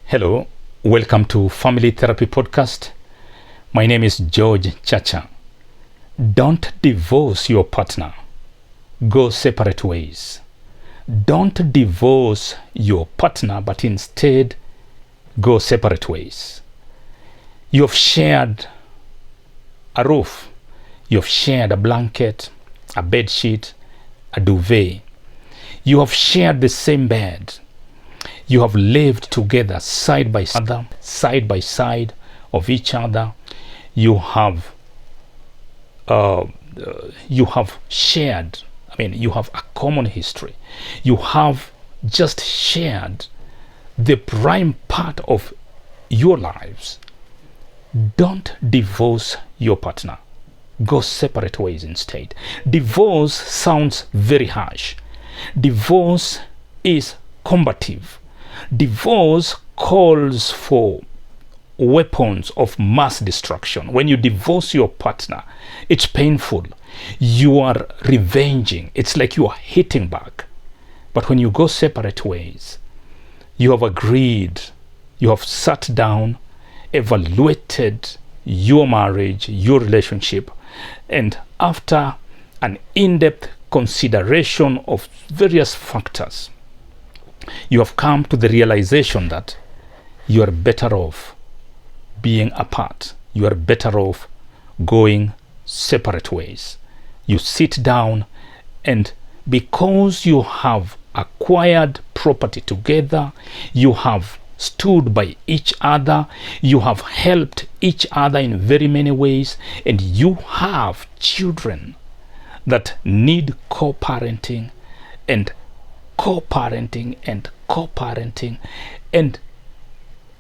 Hello, welcome to Family Therapy Podcast. My name is George Chacha. Don't divorce your partner. Go separate ways. Don't divorce your partner, but instead go separate ways. You have shared a roof. You have shared a blanket, a bed sheet, a duvet. You have shared the same bed. You have lived together side by side of each other. You have shared. You have a common history. You have just shared the prime part of your lives. Don't divorce your partner. Go separate ways instead. Divorce sounds very harsh. Divorce is combative. Divorce calls for weapons of mass destruction. When you divorce your partner, it's painful. You are revenging. It's like you are hitting back. But when you go separate ways, you have agreed, you have sat down, evaluated your marriage, your relationship, and after an in-depth consideration of various factors, you have come to the realization that you are better off being apart. You are better off going separate ways. You sit down, and because you have acquired property together, you have stood by each other, you have helped each other in very many ways, and you have children that need co-parenting and co-parenting and co-parenting and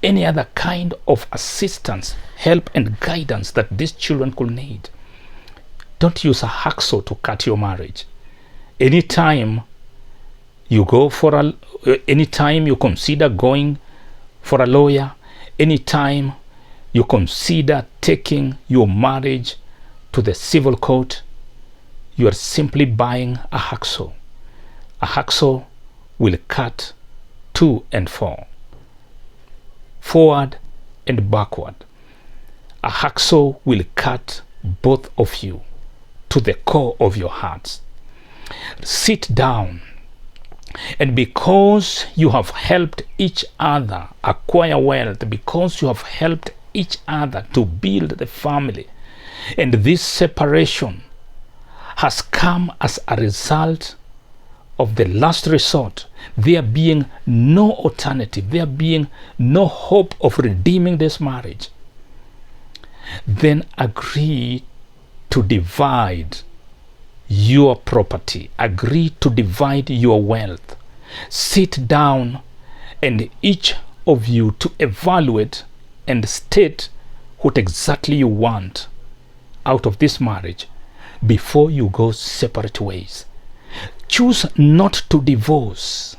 any other kind of assistance, help and guidance that these children could need. Don't use a hacksaw to cut your marriage. Anytime you consider going for a lawyer, anytime you consider taking your marriage to the civil court, you are simply buying a hacksaw. A hacksaw will cut to and fro, forward and backward. A hacksaw will cut both of you to the core of your hearts. Sit down, and because you have helped each other acquire wealth, because you have helped each other to build the family, and this separation has come as a result of the last resort, there being no alternative, there being no hope of redeeming this marriage, then agree to divide your property, agree to divide your wealth. Sit down, and each of you to evaluate and state what exactly you want out of this marriage before you go separate ways. Choose not to divorce.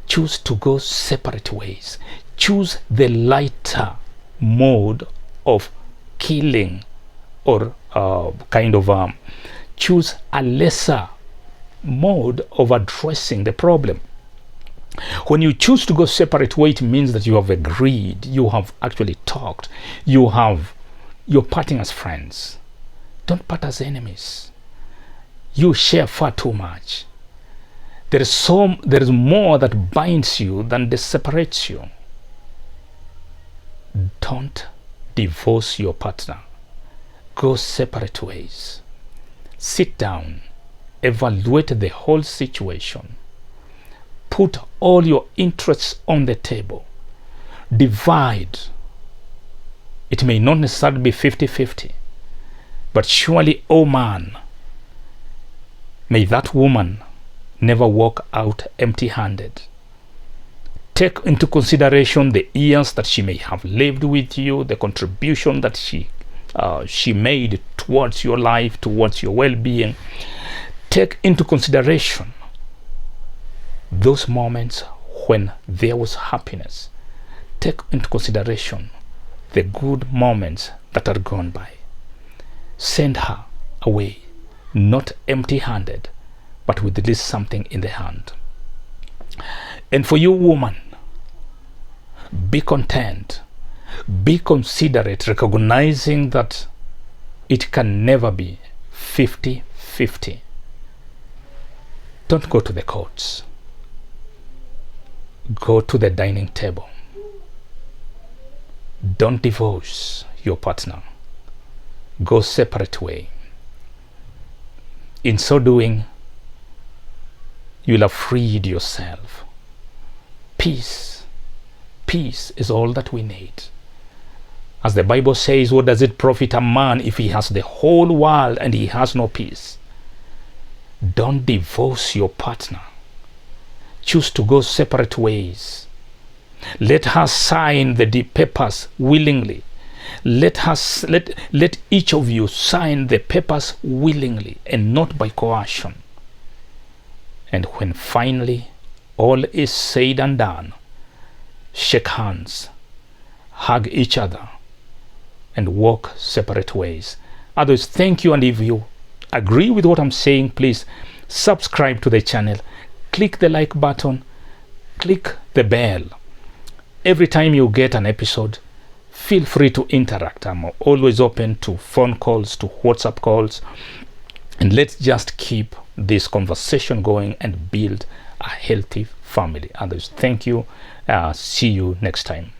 Choose to go separate ways. Choose the lighter mode of killing, or choose a lesser mode of addressing the problem. When you choose to go separate ways, it means that you have agreed, you have actually talked, you're parting as friends. Don't part as enemies. You share far too much. There is more that binds you than that separates you. Don't divorce your partner. Go separate ways. Sit down. Evaluate the whole situation. Put all your interests on the table. Divide. It may not necessarily be 50-50, but surely, oh man, may that woman never walk out empty-handed. Take into consideration the years that she may have lived with you, the contribution that she made towards your life, towards your well-being. Take into consideration those moments when there was happiness. Take into consideration the good moments that are gone by. Send her away, not empty-handed, but with at least something in the hand. And for you, woman, Be content. Be considerate, recognizing that it can never be 50-50. Don't go to the courts. Go to the dining table. Don't divorce your partner. Go separate way. In so doing, you'll have freed yourself. Peace. Peace is all that we need. As the Bible says, what does it profit a man if he has the whole world and he has no peace? Don't divorce your partner. Choose to go separate ways. Let her sign the papers willingly. Let each of you sign the papers willingly and not by coercion. And when finally all is said and done, shake hands, hug each other, and walk separate ways. Others, thank you. And if you agree with what I'm saying, please subscribe to the channel, click the like button, click the bell. Every time you get an episode, feel free to interact. I'm always open to phone calls, to WhatsApp calls, and let's just keep this conversation going and build a healthy family. Others, thank you. See you next time.